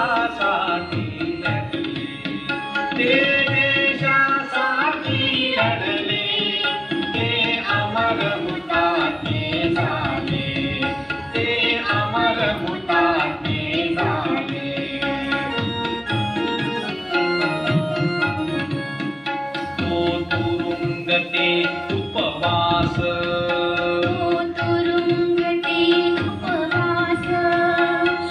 देशासाठी लढले, ते देशासाठी लढले, ते अमर हुतात्मे झाले, ते अमर हुतात्मे झाले. तो तुरुंग ते उपवास,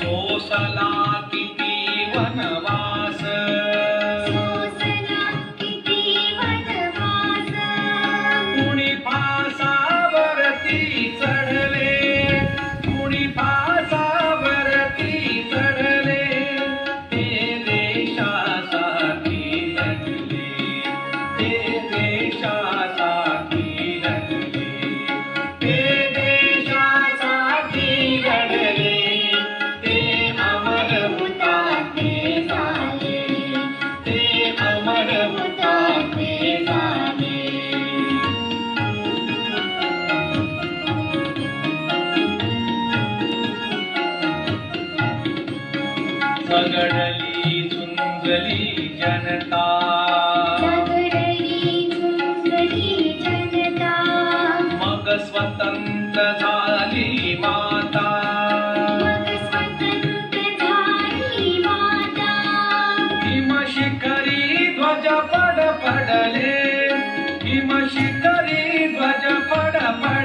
सोसला किती वनवास, कुणी फासावरती चढले, कुणी फासावरती चढले, ते देशासाठी लढले, ते देशासाठी लढले, ते देशासाठी लढले, ते अमर हुतात्मे झाले, ते अमर हुतात्मे झाले. झगडली झुंजली जनता, मग स्वतंत्र झाली माता, हिमशिखरी ध्वज पडले, हिमशिखरी ध्वज पडले,